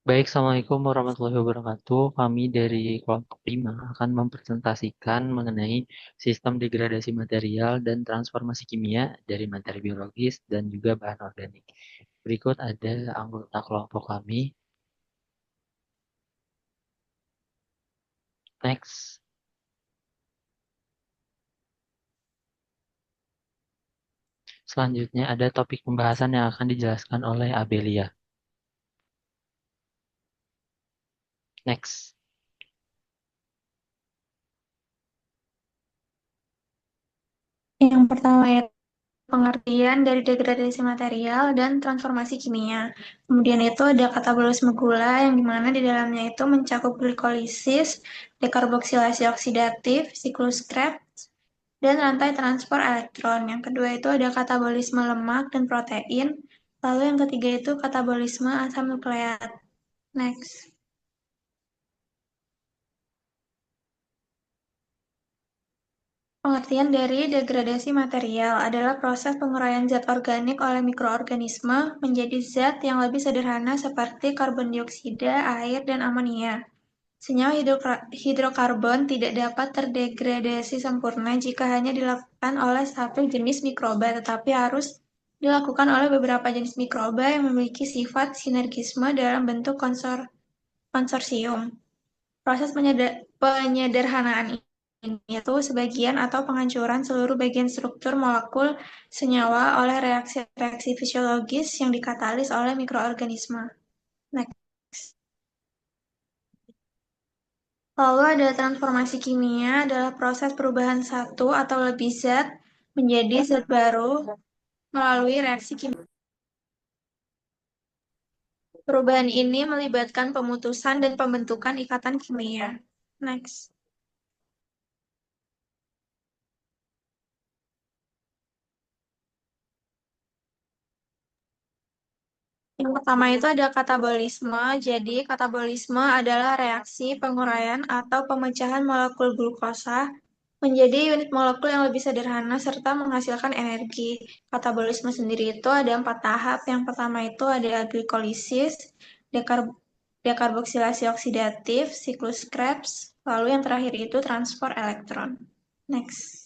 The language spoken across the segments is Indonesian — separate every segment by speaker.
Speaker 1: Baik, Assalamualaikum warahmatullahi wabarakatuh. Kami dari kelompok 5 akan mempresentasikan mengenai sistem degradasi material dan transformasi kimia dari materi biologis dan juga bahan organik. Berikut ada anggota kelompok kami. Next. Selanjutnya ada topik pembahasan yang akan dijelaskan oleh Abelia. Next.
Speaker 2: Yang pertama itu pengertian dari degradasi material dan transformasi kimia. Kemudian itu ada katabolisme gula yang dimana di dalamnya itu mencakup glikolisis, dekarboksilasi oksidatif, siklus Krebs, dan rantai transport elektron. Yang kedua itu ada katabolisme lemak dan protein. Lalu yang ketiga itu katabolisme asam nukleat. Next. Pengertian dari degradasi material adalah proses penguraian zat organik oleh mikroorganisme menjadi zat yang lebih sederhana seperti karbon dioksida, air, dan amonia. Senyawa hidrokarbon tidak dapat terdegradasi sempurna jika hanya dilakukan oleh satu jenis mikroba, tetapi harus dilakukan oleh beberapa jenis mikroba yang memiliki sifat sinergisme dalam bentuk konsorsium. Proses penyederhanaan ini itu sebagian atau penghancuran seluruh bagian struktur molekul senyawa oleh reaksi-reaksi fisiologis yang dikatalis oleh mikroorganisme. Next. Lalu ada transformasi kimia adalah proses perubahan satu atau lebih zat menjadi zat baru melalui reaksi kimia. Perubahan ini melibatkan pemutusan dan pembentukan ikatan kimia. Next. Yang pertama itu ada katabolisme. Jadi, katabolisme adalah reaksi penguraian atau pemecahan molekul glukosa menjadi unit molekul yang lebih sederhana serta menghasilkan energi. Katabolisme sendiri itu ada 4 tahap. Yang pertama itu ada glikolisis, dekarboksilasi oksidatif, siklus Krebs, lalu yang terakhir itu transport elektron. Next.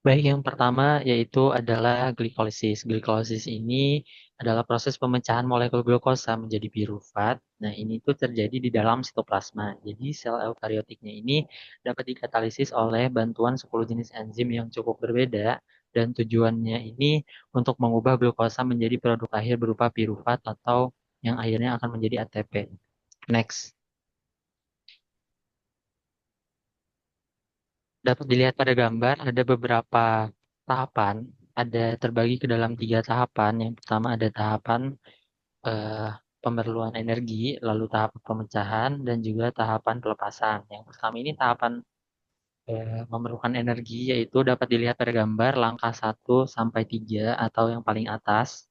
Speaker 1: Baik, yang pertama yaitu adalah glikolisis. Glikolisis ini adalah proses pemecahan molekul glukosa menjadi pirufat. Nah, ini tuh terjadi di dalam sitoplasma. Jadi, sel eukariotiknya ini dapat dikatalisis oleh bantuan 10 jenis enzim yang cukup berbeda dan tujuannya ini untuk mengubah glukosa menjadi produk akhir berupa pirufat atau yang akhirnya akan menjadi ATP. Next. Dapat dilihat pada gambar ada beberapa tahapan, ada terbagi ke dalam 3 tahapan. Yang pertama ada tahapan eh, pemerluan energi, lalu tahapan pemecahan, dan juga tahapan pelepasan. Yang pertama ini tahapan memerlukan energi, yaitu dapat dilihat pada gambar langkah 1 sampai 3 atau yang paling atas,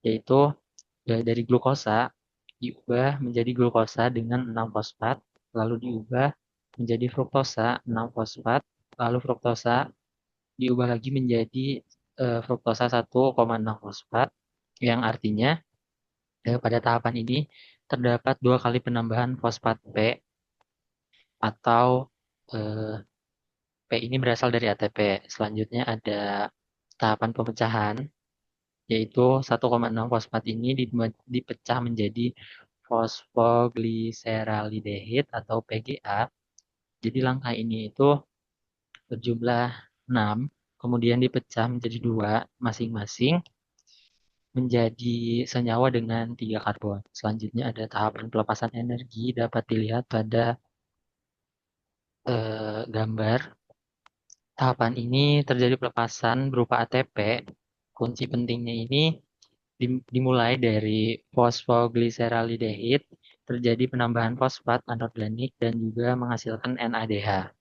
Speaker 1: yaitu dari glukosa diubah menjadi glukosa dengan 6 fosfat, lalu diubah menjadi fruktosa 6 fosfat, lalu fruktosa diubah lagi menjadi fruktosa 1,6 fosfat, yang artinya pada tahapan ini terdapat 2 kali penambahan fosfat P atau eh, P ini berasal dari ATP. Selanjutnya ada tahapan pemecahan, yaitu 1,6 fosfat ini dipecah menjadi fosfogliseraldehyde atau PGA. Jadi langkah ini itu berjumlah 6, kemudian dipecah menjadi 2 masing-masing menjadi senyawa dengan 3 karbon. Selanjutnya ada tahapan pelepasan energi dapat dilihat pada gambar. Tahapan ini terjadi pelepasan berupa ATP. Kunci pentingnya ini dimulai dari fosfogliseraldehyde, terjadi penambahan fosfat anorganik dan juga menghasilkan NADH.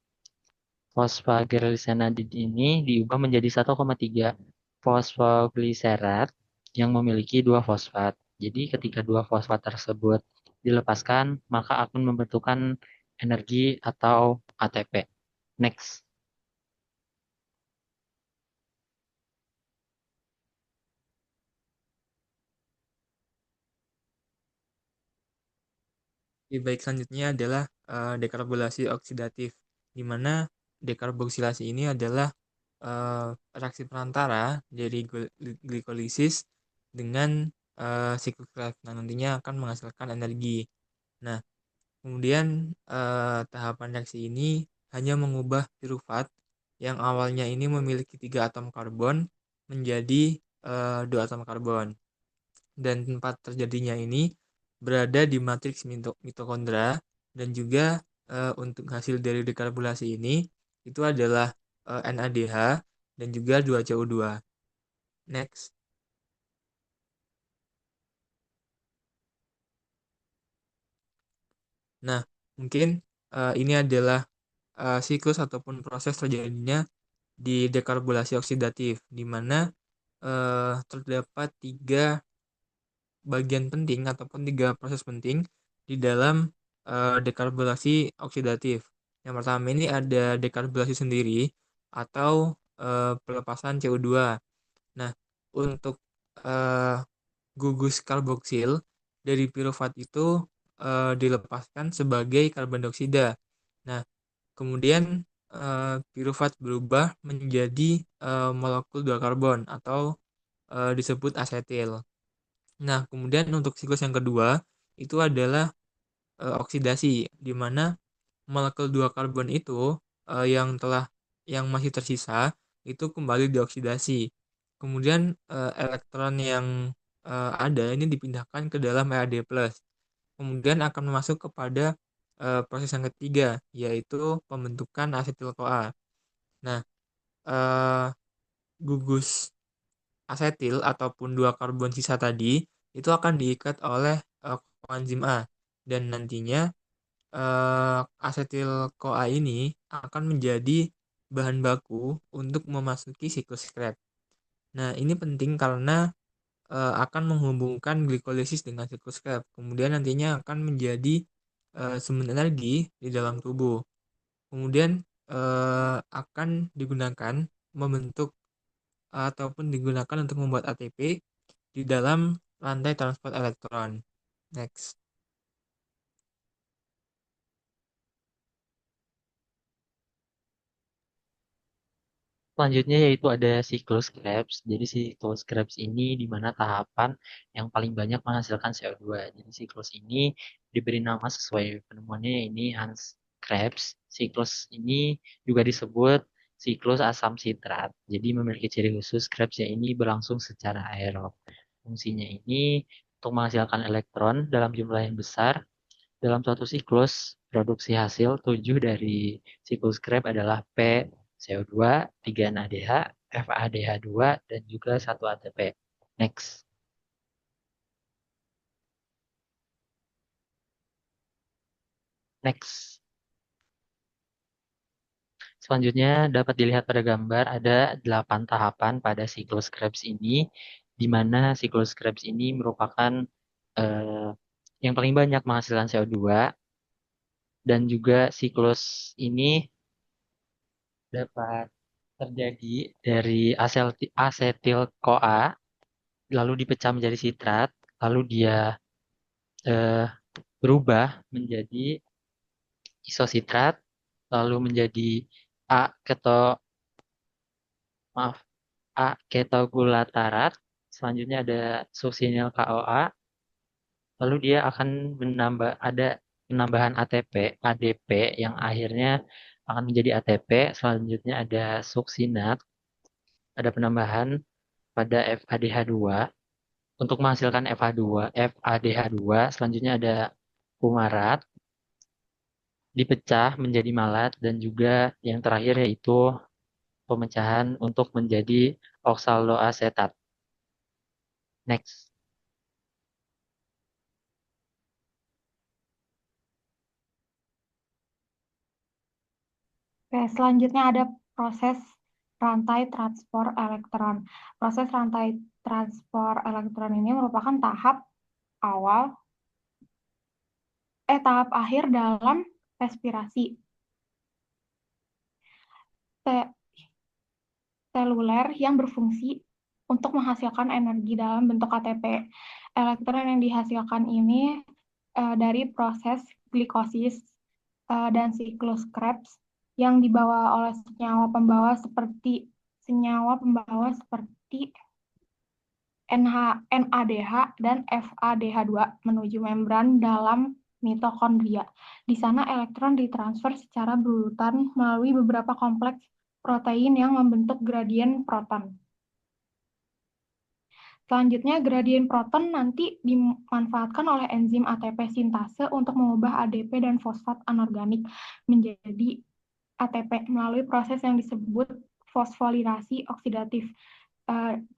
Speaker 1: Fosfogliseraldehyde ini diubah menjadi 1,3 fosfogliserat yang memiliki 2 fosfat. Jadi ketika 2 fosfat tersebut dilepaskan, maka akan membentukkan energi atau ATP. Next.
Speaker 3: baik selanjutnya adalah dekarbonilasi oksidatif, di mana dekarboksilasi ini adalah reaksi perantara dari glikolisis dengan siklus Krebs. Nah, nantinya akan menghasilkan energi. Nah, kemudian tahapan reaksi ini hanya mengubah piruvat yang awalnya ini memiliki 3 atom karbon menjadi 2 atom karbon. Dan tempat terjadinya ini berada di matriks mitokondria, dan juga untuk hasil dari dekarbonilasi ini itu adalah NADH dan juga 2CO2. Next. Nah, mungkin ini adalah siklus ataupun proses terjadinya di dekarbonilasi oksidatif, di mana terdapat 3 bagian penting ataupun 3 proses penting di dalam dekarbonilasi oksidatif. Yang pertama ini ada dekarbonilasi sendiri atau pelepasan CO2. Nah, untuk eh, gugus karboksil dari piruvat itu dilepaskan sebagai karbon dioksida. Nah, kemudian piruvat berubah menjadi molekul 2 karbon atau disebut asetil. Nah, kemudian untuk siklus yang kedua itu adalah oksidasi, di mana molekul 2 karbon itu yang masih tersisa itu kembali dioksidasi. Kemudian elektron yang ada ini dipindahkan ke dalam Ad+. Kemudian akan masuk kepada proses yang ketiga, yaitu pembentukan asetil-CoA. Nah, eh, gugus asetil ataupun 2 karbon sisa tadi itu akan diikat oleh koenzim A, dan nantinya asetil CoA ini akan menjadi bahan baku untuk memasuki siklus Krebs. Nah, ini penting karena akan menghubungkan glikolisis dengan siklus Krebs. Kemudian nantinya akan menjadi sumber energi di dalam tubuh. Kemudian akan digunakan membentuk ataupun digunakan untuk membuat ATP di dalam rantai transport elektron. Next.
Speaker 1: Selanjutnya yaitu ada siklus Krebs. Jadi siklus Krebs ini di mana tahapan yang paling banyak menghasilkan CO2. Jadi siklus ini diberi nama sesuai penemuannya, ini Hans Krebs. Siklus ini juga disebut siklus asam sitrat. Jadi memiliki ciri khusus Krebs ya, ini berlangsung secara aerob. Fungsinya ini untuk menghasilkan elektron dalam jumlah yang besar. Dalam suatu siklus, produksi hasil 7 dari siklus Krebs adalah P, CO2, 3 NADH, FADH2, dan juga 1 ATP. Next. Next. Selanjutnya dapat dilihat pada gambar ada 8 tahapan pada siklus Krebs ini, di mana siklus Krebs ini merupakan eh, yang paling banyak menghasilkan CO2, dan juga siklus ini dapat terjadi dari asetil CoA, lalu dipecah menjadi sitrat, lalu dia eh, berubah menjadi isositrat, lalu menjadi A keto maaf A ketogulatarat, selanjutnya ada succinyl CoA, lalu dia akan ada penambahan ATP, ADP yang akhirnya akan menjadi ATP, selanjutnya ada suksinat, ada penambahan pada FADH2 untuk menghasilkan FADH2, selanjutnya ada fumarat, dipecah menjadi malat, dan juga yang terakhir yaitu pemecahan untuk menjadi oksaloasetat. Next.
Speaker 2: Oke, selanjutnya ada proses rantai transport elektron. Proses rantai transport elektron ini merupakan awal, tahap akhir dalam respirasi seluler yang berfungsi untuk menghasilkan energi dalam bentuk ATP. Elektron yang dihasilkan ini dari proses
Speaker 4: glikosis dan siklus Krebs yang dibawa oleh senyawa pembawa seperti NADH dan FADH2 menuju membran dalam mitokondria. Di sana elektron ditransfer secara berurutan melalui beberapa kompleks protein yang membentuk gradien proton. Selanjutnya, gradien proton nanti dimanfaatkan oleh enzim ATP sintase untuk mengubah ADP dan fosfat anorganik menjadi ATP melalui proses yang disebut fosforilasi oksidatif.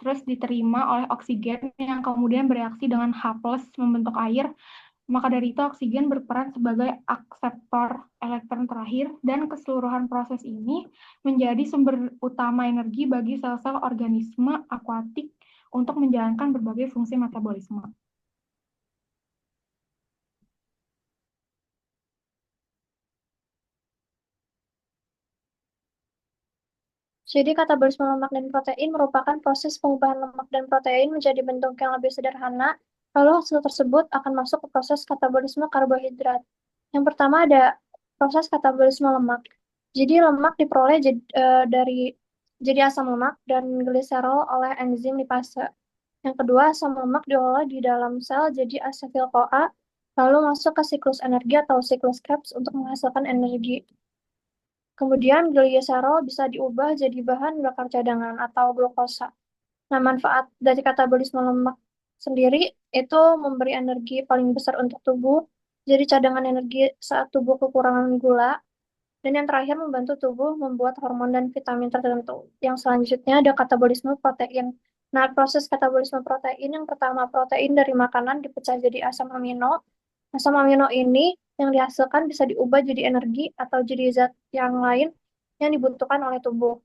Speaker 4: Terus diterima oleh oksigen yang kemudian bereaksi dengan H+ membentuk air. Maka dari itu oksigen berperan sebagai akseptor elektron terakhir dan keseluruhan proses ini menjadi sumber utama energi bagi sel-sel organisme akuatik untuk menjalankan berbagai fungsi metabolisme.
Speaker 5: Jadi katabolisme lemak dan protein merupakan proses pengubahan lemak dan protein menjadi bentuk yang lebih sederhana, lalu hasil tersebut akan masuk ke proses katabolisme karbohidrat. Yang pertama ada proses katabolisme lemak. Jadi lemak diperoleh jadi asam lemak dan gliserol oleh enzim lipase. Yang kedua, asam lemak diolah di dalam sel jadi asetil-CoA, lalu masuk ke siklus energi atau siklus Krebs untuk menghasilkan energi. Kemudian gliserol bisa diubah jadi bahan bakar cadangan atau glukosa. Nah, manfaat dari katabolisme lemak sendiri itu memberi energi paling besar untuk tubuh, jadi cadangan energi saat tubuh kekurangan gula, dan yang terakhir membantu tubuh membuat hormon dan vitamin tertentu. Yang selanjutnya ada katabolisme protein. Nah, proses katabolisme protein yang pertama, protein dari makanan dipecah jadi asam amino. Asam amino ini yang dihasilkan bisa diubah jadi energi atau jadi zat yang lain yang dibutuhkan oleh tubuh.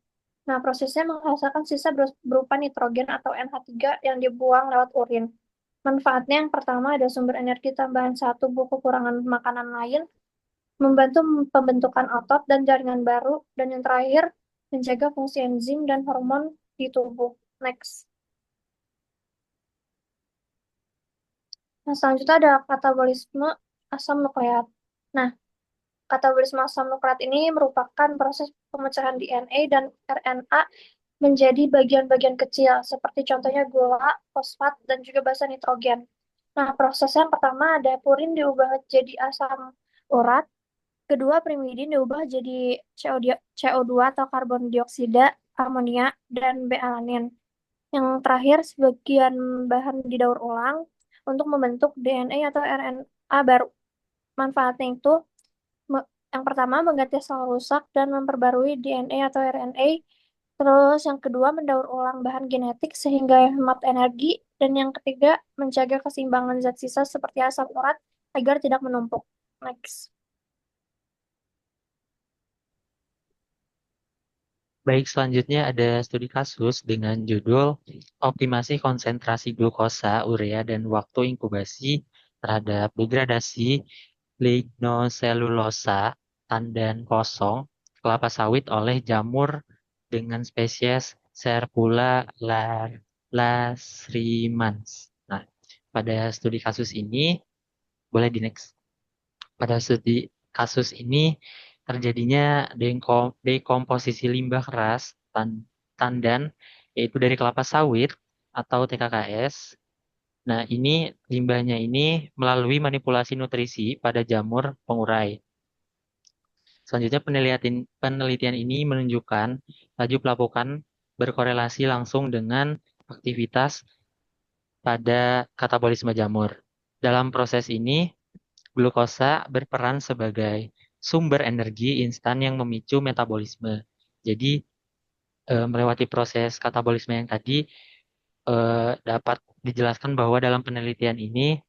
Speaker 5: Nah, prosesnya menghasilkan sisa berupa nitrogen atau NH3 yang dibuang lewat urin. Manfaatnya yang pertama ada sumber energi tambahan saat tubuh kekurangan makanan lain, membantu pembentukan otot dan jaringan baru, dan yang terakhir menjaga fungsi enzim dan hormon di tubuh. Next. Nah, selanjutnya ada katabolisme asam nukleat. Nah, katabolisme asam nukleat ini merupakan proses pemecahan DNA dan RNA menjadi bagian-bagian kecil, seperti contohnya gula, fosfat, dan juga basa nitrogen. Nah, proses yang pertama ada purin diubah jadi asam urat, kedua pirimidin diubah jadi CO2 atau karbon dioksida, amonia, dan B-alanin. Yang terakhir, sebagian bahan didaur ulang untuk membentuk DNA atau RNA baru. Manfaatnya itu, yang pertama mengganti sel rusak dan memperbarui DNA atau RNA. Terus yang kedua mendaur ulang bahan genetik sehingga hemat energi. Dan yang ketiga menjaga keseimbangan zat sisa seperti asam urat agar tidak menumpuk. Next.
Speaker 1: Baik, selanjutnya ada studi kasus dengan judul Optimasi Konsentrasi Glukosa, Urea, dan Waktu Inkubasi terhadap Degradasi Lignoselulosa Tandan Kosong Kelapa Sawit oleh jamur dengan spesies Serpula lasrimans. Nah, pada studi kasus ini, boleh di next. Pada studi kasus ini terjadinya dekomposisi limbah keras tandan, yaitu dari kelapa sawit atau TKKS. Nah, ini limbahnya ini melalui manipulasi nutrisi pada jamur pengurai. Selanjutnya penelitian ini menunjukkan laju pelapukan berkorelasi langsung dengan aktivitas pada katabolisme jamur. Dalam proses ini, glukosa berperan sebagai sumber energi instan yang memicu metabolisme. Jadi, melewati proses katabolisme yang tadi, dapat dijelaskan bahwa dalam penelitian ini,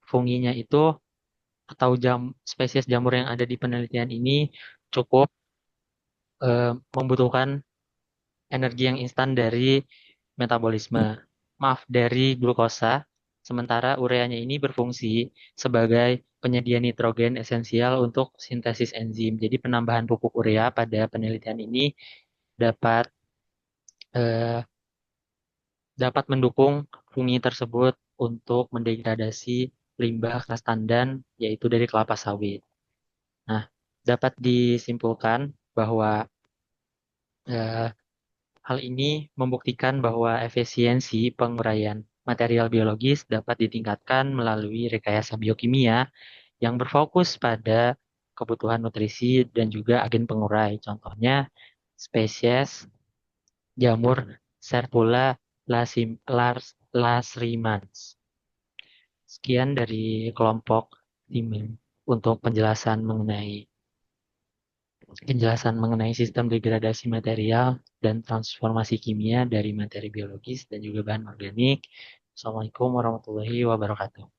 Speaker 1: funginya itu atau spesies jamur yang ada di penelitian ini cukup membutuhkan energi yang instan dari metabolisme. Maaf, dari glukosa. Sementara ureanya ini berfungsi sebagai penyedia nitrogen esensial untuk sintesis enzim. Jadi penambahan pupuk urea pada penelitian ini dapat dapat mendukung fungi tersebut untuk mendegradasi limbah khas tandan, yaitu dari kelapa sawit. Nah, dapat disimpulkan bahwa eh, hal ini membuktikan bahwa efisiensi penguraian material biologis dapat ditingkatkan melalui rekayasa biokimia yang berfokus pada kebutuhan nutrisi dan juga agen pengurai. Contohnya spesies jamur Serpula lasrimans. Sekian dari kelompok tim untuk penjelasan mengenai sistem degradasi material dan transformasi kimia dari materi biologis dan juga bahan organik. Assalamualaikum warahmatullahi wabarakatuh.